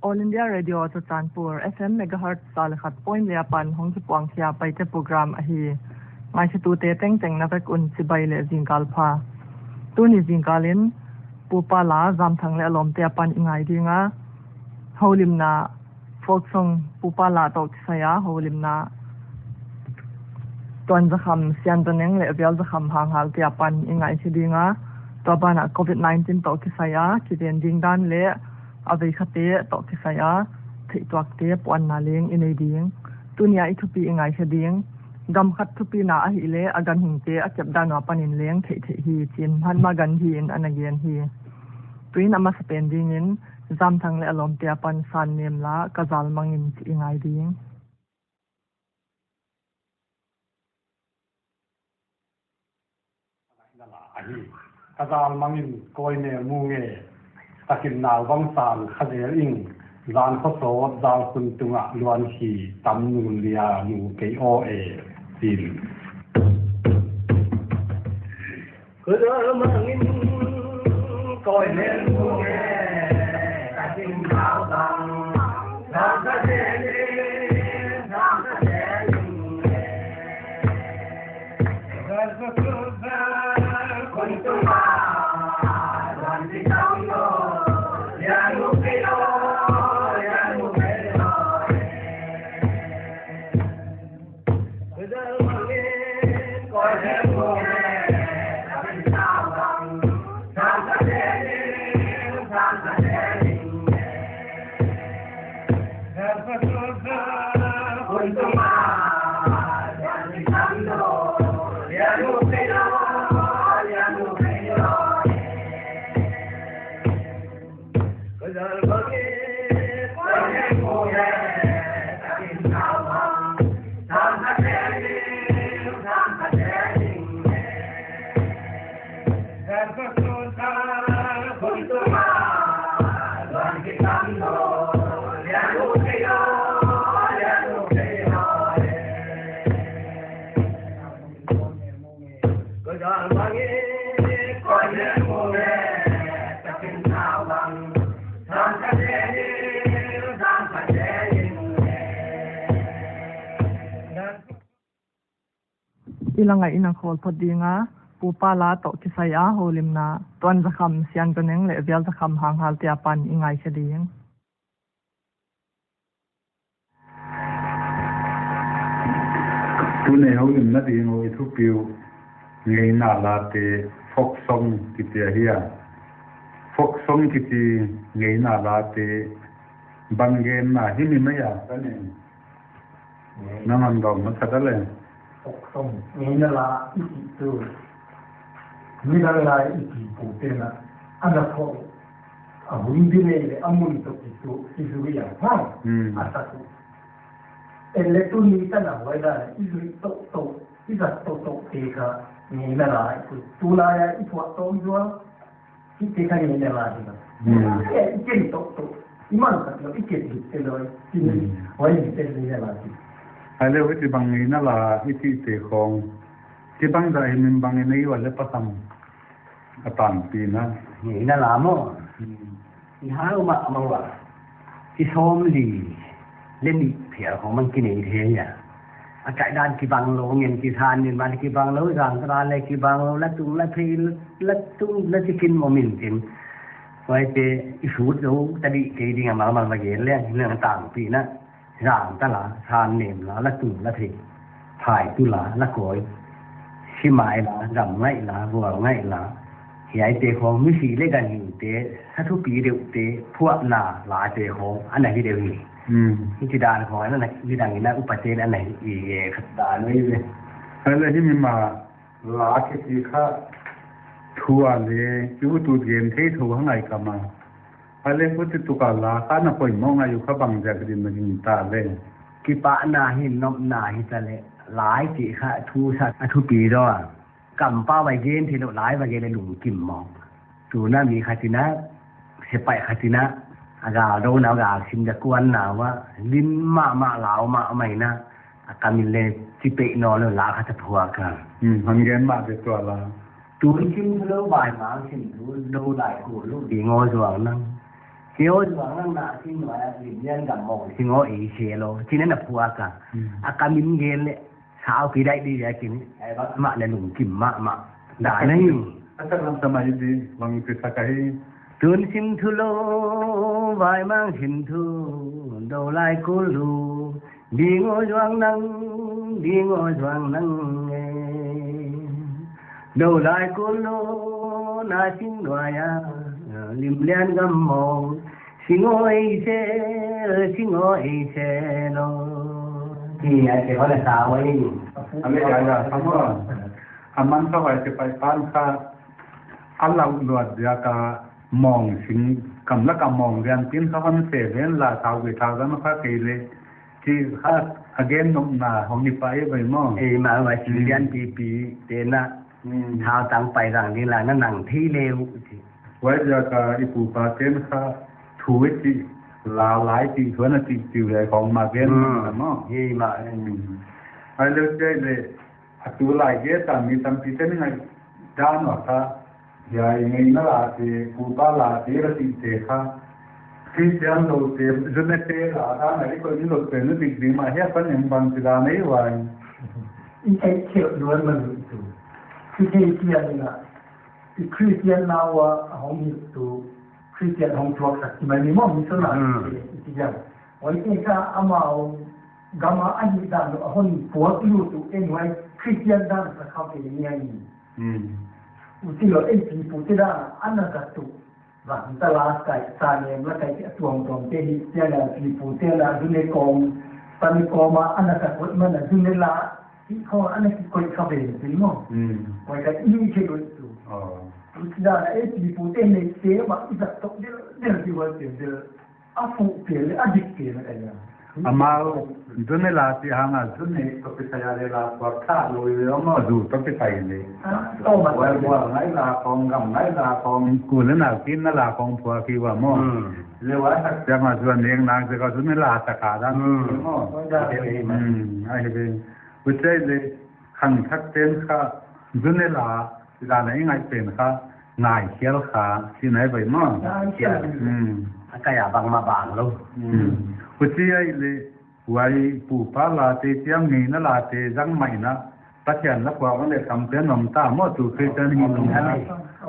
All India Radio จะจานปูร์ FM MHz สาลขัดป้อยเลียปันห้องจุปวงเทียไปจะโปรแกรมอหีไงชตูเตเต็งเต็งนักอุ่นสิบใบเลจิงกาลพาตัวนี้จิงกาลินปูปาลาจำทางเลอลมเตียปันอิงไงดีงะเฮาลิมนาฟอกซงปูปาลาตกสยาเฮาลิมนาตอนจะคำเสียนตัวนึงเลเวลจะคำหางหาเตียปันอิงไงสิดีงะตัวบ้านโควิด-19 ตกสยาคิดเรียนดิงด้านเลอาวิคเตะตอกสยาที่ตัวเตะปวนนาเลงอินเดียงตุนียอิทุปีอิงไงเสดียงดำขัดทุปีนาอหิเลอากันหิงเตะอาจับดานวปันินเลงเทฮีจินพันมากันฮีอินอนาเกียนฮีตุยนามาสเปนดิงินจำทางเลอลมเตียปันซันเนมละกะจัลมังอินอิงไงดิงกะจัลมังอินโกยเนมูเงตะกินนาววังสานขะเดอิงลานข้อโสดดาวคุณตุงะลวนขีตำนูเลียนูเกโอเอซินคือเรื่องมังอินก้อยเล่นมูเล่ตะกินนาวตังทางขะเดทางขะเดอิงเกิดสุดคนตุงะวันที่ต้องโยอีหลังไงอินังโคลพอดีงะปูปาลาตกสยาเฮาลิมนาตอนจะคำเสียนตัวนึงเลเวลจะคำหางหาเตียปันอิงไงเสดียงตุเนเฮาลิมนาดีงโอทุปิวเงยนาลาเตฟอกซงกิเตียเฮียฟอกซงกิตีเงยนาลาเตบังเกนนาฮิมิมะยาตันเองน้ำมันดอกมันสัตว์เลยฟอกซงเงยนาลาอิจิตุมีนาลาอิจิปูเตนะอันนั้นพออาวุธดีเลยอามุนตุกิตุอิสุริยะฟังอาศัยเอเลตุนีตันเอาไว้ได้อิสุริโตอิสัตโตเตกะเงยนาลาตุลายอิทวะโตยัวที่เตกะเงยนาลาดีนะอิเกนโต今の先の意見言ってるのは、ワインってるんじゃない。あれは一番いいなら、一時ของที่บางใจมันบางในวันเล็บประจำต่างปีนะนี่น่าละมั้งที่หาอุมามังว่าที่ชมดีเล่นเผียของมันกินเองเทียเนี่ยอากาศด้านกี่บางโลเงินกี่ทานเงินมันกี่บางโลร่างกายอะไรกี่บางโลละตุ้งละพีละตุ้งละที่กินโมมินกินไว้เจอิสุดรู้ตะดิเกดีงามันมาเย็นเรื่องต่างปีนะร่างตะละทานเนมละตุ้งละพีถ่ายตุลาละโกยชิมายละดำไงละวัวไงละยายเตะของมิสิเล็กกันอยู่เตะถ้าทุกปีเดียวเตะพวกหน้าลาเตะของอันไหนที่เดียวนี่ที่จีดานของอันนั้นที่ดังนี่นะอุปเทศอันไหนอีขัดดานไว้เลยอะไรที่มีมาลาคิดค่ะทัวเลยยูทูบเกมที่ทัวข้างในกันมาอะไรพุทธตุกาลาข้านับไปมองอายุข้าบังจากดินมันหินตาเลยกิปะนาหินนบนาหิตะเลหลายจีค่ะทูสัตทุปีด้วยกำป้าใบเย็นที่เราหลายใบเย็นในหลุมกิ่มมองตูน่ามีคตินะเสไปคตินะ aga do na ga sim da kuan na wa lim ma lao ma mai na akamile tipe no lo la kha ta phua ka han gen ma de to la tu sim lo bai ma sim tu do lai ko lo di ngo so nang เที่ยวหลวงนั่งหน้าที่หน่วยหลินเลี้ยนกับหมองที่งอเอเชียโลที่นั่นน่ะพัวกะอากามินเย็นเลยเช้าปีได้ดีเลยกินไอ้บ้ามะเลยหนุ่มกิมมะด่านี่อาจารย์สมัยดีบางทีสักไอ้ตุนสินทุโลวายมังสินทุโดไลกุลูดีงอจวงนังโดไลกุลูนาสินวายาลิมเลียนกัมมองสิงอเอเชโลที่ไอ้เจ้าเนี่ยสาวไว้อันนี้อย่าทำว่าอามันเข้าไปจะไปป้านค่าอันเราหลวดยากามองสิงกำลังกำมองเรียนพิ้นเขาทำเสร็จเรียนละเท้าไปเท้าแล้วมันค่าเกลี่ยที่ค่าagain นกหนาของนี่ไปไปมองมาไว้เรียนปีเตนะเท้าตั้งไปหลังนี้ละนั่นหนังที่เร็วไว้ยากาอีปูปาเต้นค่าถูกที่ลาหลายที่ส่วนที่จิ๋วเลยของมาเก็นมองมาไอ้เรื่องเจเลยตัวลายเกี่ยตันมีตั้งที่เส้นไงด้านว่าค่ะยายเงินน่าจะปูปาลาเตระติเตค่ะที่เสียงเราเตะจนเตะลาด้านไหนก็ยิ่งเราเตะนึกดีมาเฮียเป็นยังบางสิ่งไม่ไหวอีไอเขียวล้วนมันคือที่เทียนนี่นะคริสเตียนเราของมีตัวคริสเตียนของตัวสักที่มันมีมั่งมีส่วนไหนที่อย่างวันนี้ก็อามากามาอันนี้ด้านคนผัวที่อยู่ตัวเองไว้คริสเตียนด้านสักเขาเป็นยังไงที่เราที่ผู้ที่ด้านอันนั้นก็ตัวว่าตลาดไก่ซาเนียมและไก่ตัวเที่ที่เราที่ผู้ที่เราดูในกองตอนนี้กองมาอันนั้นก็คนมันดูในละที่เขาอันนั้นคือคนเขาเป็นจริงมั้งไว้ก็ยิ่งเชื่อตัวที่ด้านที่ผู้ที่ในเสียมาอีกตัวเดียวที่ว่าเดียวอาฟูเปลี่ยนอาดิกเปลี่ยนอะไรอย่างอามาดูในลาที่ห่างดูในก็ไปใช้อะไรลาตัวข้าลุยแล้วมาดูต้องไปใส่เลยโอ้มาว่าไหนลาของกำไหนลาของกูแล้วน่ากินนั่นลาของผัวที่ว่ามั่งเรียกว่าจะมาส่วนเลี้ยงนางจะก็ดูในลาตะขาด้านมั่งไอ้เป็นวุ้ยเลยขังทักเต้นค่ะดูในลาลาไหนไงเป็นค่ะนายเขียวขาที่ไหนไปมั่งเขียวก็อย่าบังมาบางลูกวุ้ยเลยไว้ปูปลาลาเตเจียงนี่นั่นลาเตจังไม่นะตัดเขียนนักว่าวันเด็กทำเป็นหนุ่มตาหมดตัวเคยจะหินนะ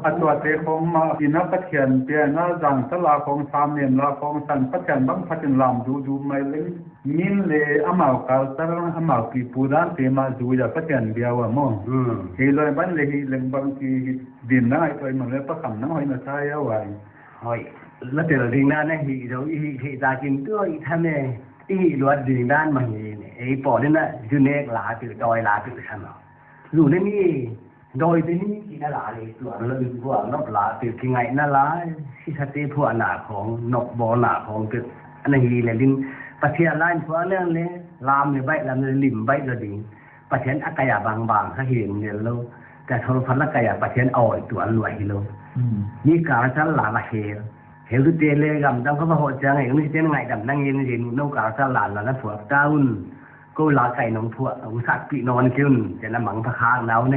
อัตัวเตคงมาอินักตัดเขียนเปียน่าจังตลาของสามเนียนลาของสันตัดเขียนบังพัดลำดูไม่เล่นมินเลยอามาเกาตระอามาปีปูด้านเตมาดูจะตัดเขียนเดียวว่ามั่งเฮลอยบันเลยเล่นบางทีดินน่าไอ้ตัวมันเลยประคำน้อยมาใช้เอาไว้เฮ้ยแล้วเดี๋ยวดินน่าเนี่ยเราที่ตากินตัวอีท่านเนี่ยที่รถดินด้านมาเนี่ยไอ้ปอดเนี่ยยูเนกหลาตื่นดอยหลาตื่นฉันหรอรู้เนี่ยนี่ดอยที่นี่กินหลาเลยตัวเราดูพวกนกหลาตื่นกินไงน่าหลาที่สติพวกหนาของนกบอหนาของตื่นอันนี้เลยดินประเทศล้านพวกเรื่องเลยลามเนี่ยใบลามเนี่ยลิ่มใบเราดิประเทศอากาศบางๆถ้าเห็นเนี่ยเราแต่ทนพันละกายประเทศอ่อยตัวรวยเรานี่การฉันหลาละเฮเฮลเตเลกัมตั้งเขามาหัวใจไงนี่เจ้าไงดับนั่งเย็นเย็นนกกาสลานแล้วผัวเจ้าก็ลาไก่น้องผัวอุตส่าห์ปีนอนกินจะนำหมังพะค้างแล้วใน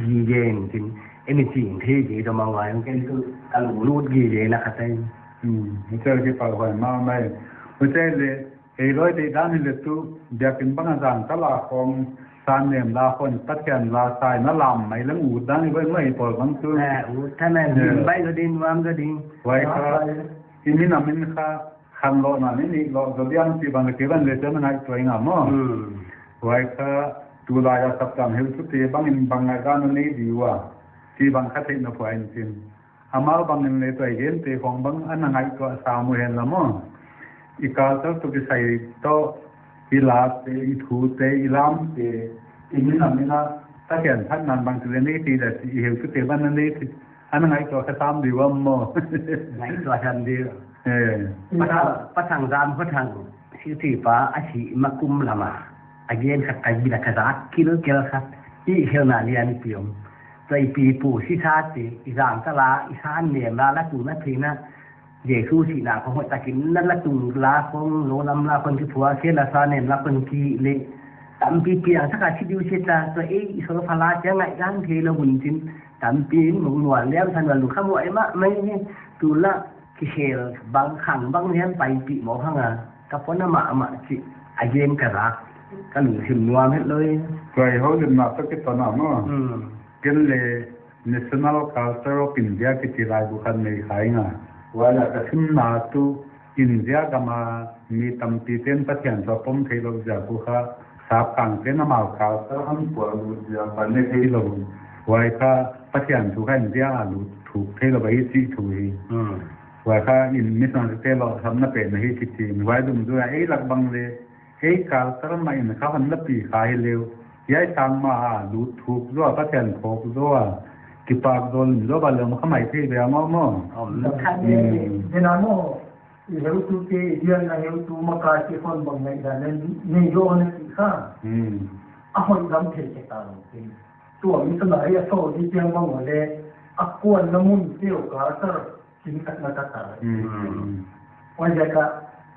ยีเย็นจริงเอ็นสิ่งที่ดีตัวมังไว้มันก็คือกระหลูรูดยีเย็นนะครับท่านไม่ใช่ที่ปากหอยมาไม่ใช่เลยเอร้อยดีด้านนี้เลยตู้เดี๋ยวเป็นบางอย่างตลาดของสารเนียมลาคนตัดแขนลาทรายน่าลำไม่เรื่องอูดด้านนี้ไม่ปล่อยบางตัวอูดท่านนั้นดินใบก็ดินวามก็ดินไว้ค่ะที่นี่น้ำมันค่ะขันโลน่ะนี่โลตัวเดียวที่บางทีมันเลยจะมันให้ตัวงามมั้งไว้ค่ะตัวลายสับจำเห็นสุดที่บางงานด้านนี้ดีว่าที่บางคัดเห็นนะพอยจริงอามาบางเงินเลยตัวเย็นที่ของบางอันนั้นไงก็สามุเห็นละมั้งอีกการตัวที่ใส่โตอีลาเตอีทูเตอีลามเตอีนี่น้ำนี่นะถ้าเห็นท่านนั้นบางทีนี่ที่แต่เห็นสุดที่บ้านนั้นนี่อันนั้นไงก็แค่ตามดีว่ามั้งไงตัวทำดีประทังรามเขาทางที่ฟ้าอาชีมากุมละมาอาเย็นขัดไก่บิดขจัดกิโลครับที่เฮลนาเลียนเปียมใจปีปูชิชาติอีสานตลาอีสานเนี่ยลาละตูนักทีนะเยซูสีนาของหัวตะกินนั่นละตูลาของโนลำลาคนที่ผัวเชลาซาเนี่ยลาคนที่เละตามปีเปียงสักอาทิตย์ดูเชตาตัวเออิสระพลาจะไงร่างเทละหุ่นจินตามปีหนุ่มหนวดแล้วทันวันหลุดข้ามวยมะไม่ตุละเ กิเชลบางขังบางเนี้ยไปปีหมอข้างอ่ะกับคนน่ะมาสิอาเยมกระรักก็หนึ่งถึงนัวเม็ดเลยเคยเขาเรียนมาตั้งแต่ตอนนั้นเนาะกันเลย national culture of India กิจรายบุคคลในขายงาว่าแล้วก็ถึงนาตูอินเดียก็มามีตำตีเต้นประเทศสปมเทโลจากบุคคลสาบกังเต้นมาข่าวแต่หันปวดจากปันในเทโลไว้ค่ะประเทศทุกแห่งเดียรู้ถูกเทโลไปที่ถูกไว้ค่ะอินมิสานเทโลทำนับเป็นในที่จริงไว้ดูด้วยหลักบังเลยการตระมาอินเขาหันนับปีขายเร็วย้ายทางมารู้ถูกด้วยประเทศโคกด้วยกิปากโดนด้วยบาลงเขาไม่ที่เดียวมั่งท่านนี้เวลาโม่เหวตุเกเดียนเหวตุมาการที่คนบางในด้านนี้โยนสิข้าอ่ะคนดำเทศตาลงตัวมีสมัยโซที่เจียงบางวันเลยอ่ะกวนน้ำมันเที่ยวกาเตอร์กินกันมาตาวันจะก็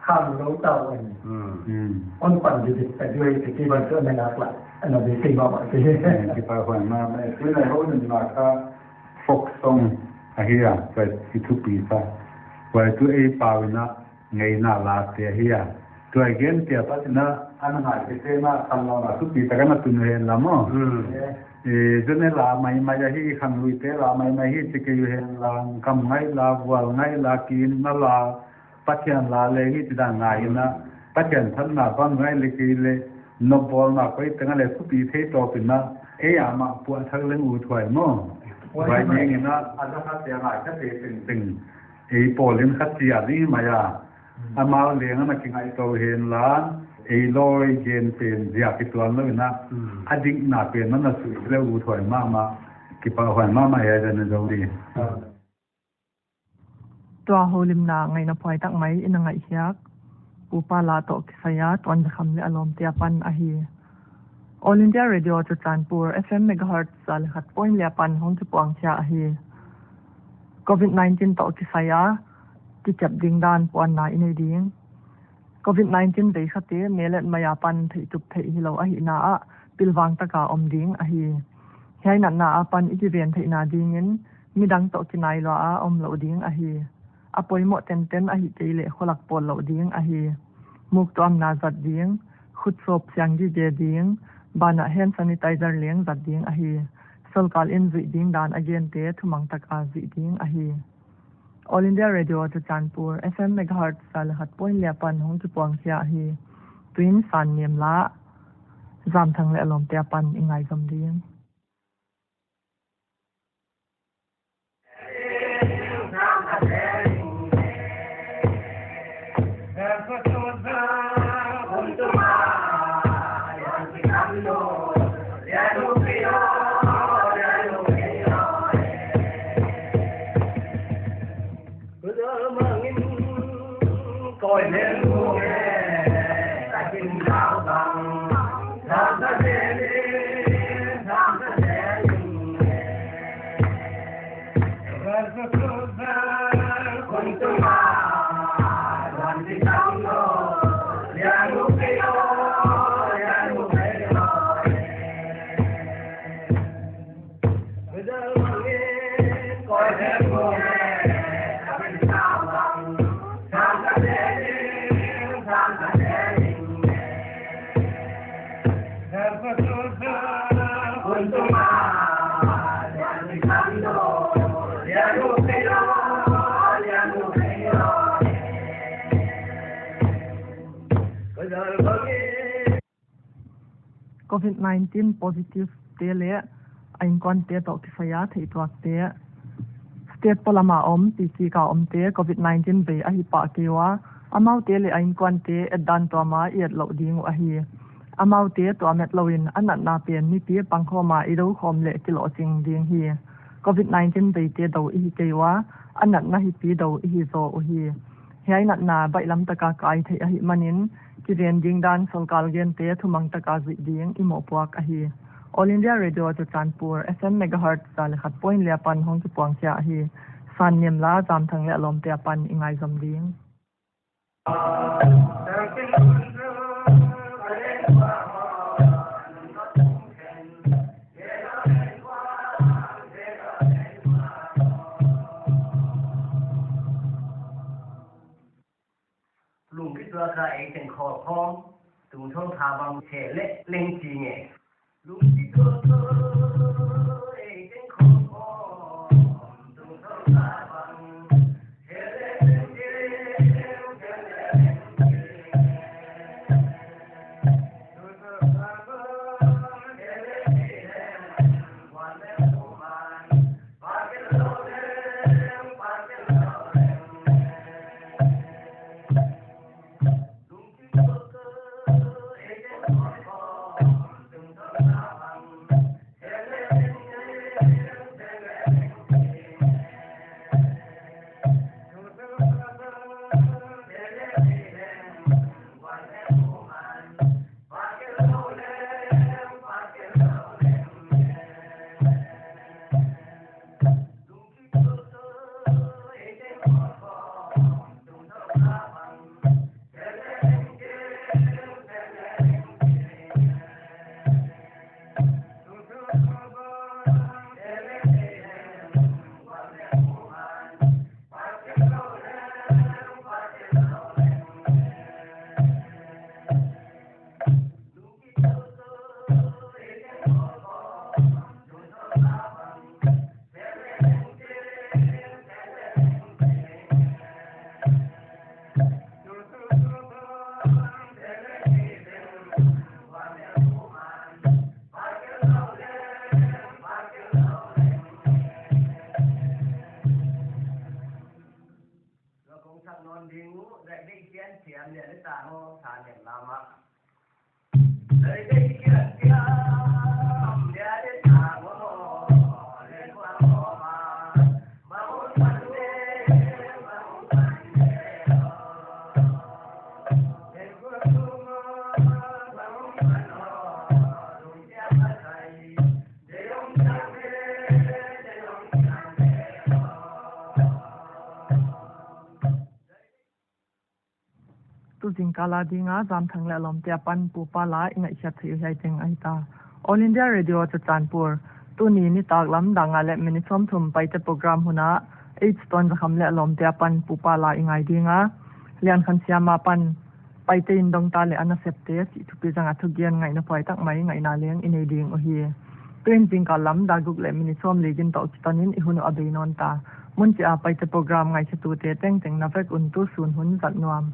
ข้ามลงเตาอันวันปั่นดิบแต่ด้วยที่บันเทิงในนักละอันนั้นเป็นสิ่งบ้าที่ที่ไปหัวมาไม่คือในเขาหนึ่งมาค่ะฟกซงเฮียไปที่ทุกปีค่ะไว้ตัวปาวินะไงน่าลาเสียเฮียตัวเกณฑ์เสียปัจจุบันอันนั้นที่เสมาทำเราทุกปีแต่ก็มาตุนเห็นละมั้งจนในลาไม่จะให้ขังลุยเตลาไม่ให้จะเกี่ยวเห็นลากำไงลาวัวไงลากินนั่นลาปัจจัยลาเลยที่ต่างไงนะปัจจัยท่านน่ะบางไงเลยกิเลยนบอลน่ะไปตั้งแต่ทุกปีเทโตเป็นนะอามาปวดทั้งเรื่องอุทวยมั้งไว้เนี่ยนะอันนั้นถ้าเสียหายถ้าเป็นตึงโปรลินคัดเสียนี่มายาอามาเลี้ยงนักกินไอโตเห็นล้านลอยเย็นเป็นเสียกิตัวเลยนะอดีตน่าเป็นนั่นน่ะสุดแล้วอุทวยมากิปะหอยมาเห็นจะดูดีตัวโฮลิมนาไงนะพอยตั้งไหมอินงไงเฮียกอุปาลาโตกิสยาตอนจะคำเลอารมณ์เตียปันอาฮีAll India Radio จุดจานปู FM Megahertz สาลขัดป้อยเลียปันห้องจุปวงเชียอาฮีCOVID-19 โตกิสยาที่จับดิ่งดานปวนนาอินดิ่ง COVID-19 เด็กขัดเตเมล็ดมายาปันที่จุบที่ฮิโลอาฮีนาปิลวังตะกาอมดิ่งอาฮีเฮียนันนาปันอิจิเรียนที่นาดิ่งินมีดังโตกินายโลอมโลดิ่งอาฮีอปอยหมดเต็นอาฮีเจเลขลักปนโลดิ่งอาฮีมุกตัวนาจัดดิ่งขุดศพเสียงดีเจดิ่งบานะแฮนด์ซานิไทเซอร์เลี้ยงจัดดิ่งอาฮีสลกาลอินจิดิ่งดานอเกนเตทุมังตะกาจิดิ่งอาฮี All India Radio จุดจานปู FM Megahertz สาลขัดป้อยเลียปันห้องจุปวงเชียอาฮีทวินสันเนียมละจามทังเลอลมเตียปันอิงไงจำดิ่งCOVID-19 positive เตเลอันก่อนเตตอกสยาที่ตัวเตสเตตปลามาอมตีซีกาอมเต COVID-19 เบอหิปะเกวะอามาวเตเลอันก่อนเตอดันตัวมาเอียดเหลาดิงอหิอามาวเตตัวเม็ดลวินอันนั้นนาเปียนมีปีปังเข้ามาอีรูคอมเลกิโลจิงดิงฮี COVID-19 เบเตดาวอีเกวะอันนั้นนาฮิปีดาวอีโซอหิเฮียนัดนาใบลำตะกากายที่อหิมันินกิเรียนดิงดานสงกาลเกนเตทุมังตะกาจิดิงอิโมปวกอหี All India Radio จุดจานปู FM Megahertz สาลขัดป้อยเลียปันห้องจุปวงเชียอหีสันเนียมลาจามทังและลมเตียปันอิงไงจำดิง ตัวใครเป็นขอพร้อมตุงท่องทาบังเทเละเล่งจีเงลุงที่ตัวเป็นขอพร้อมตุงท่องทาบังเทเละเล่งจีนอนดิ้งได้เขียนเสียงเนี่ยได้ตาโน่ทานอย่างลามะได้เขียนเสียงเนี่ยได้ตาโน่เล่นความโง่มาหุ่นมันเล่มาหุ่นมันเล่เล่นความโง่มาหุ่นมันโง่ลุงเจ้ามาใส่เดี๋ยวจังเล่เดี๋ยวจังเล่ตุจิงกาลาดิงาจามทังและลมเตียปันปูปาลาอิงไอชัดถือใหญ่เจงไอตา All India Radio จะจานปัวตัวนี้นิตากลำดังอาและมินิชมทุมไปจะโปรแกรมหุนะ8ตอนจะคำและลมเตียปันปูปาลาอิงไอดิงาเลียนคันเสียมาปันไปเตินดงตาและอนาเซปเตสทุกปีจังอัทุกเย็นไงนะพอยตักไหมไงนาเลี้ยงอินเอดิงโอเฮียตัวจริงกาลำดากุกและมินิชมลีกินต่อตอนนี้อิหุนอเบนอนตามุนจะไปจะโปรแกรมไงชตูเตเต็งเต็งนับเวกอุนตุศูนย์หุนจัดนวม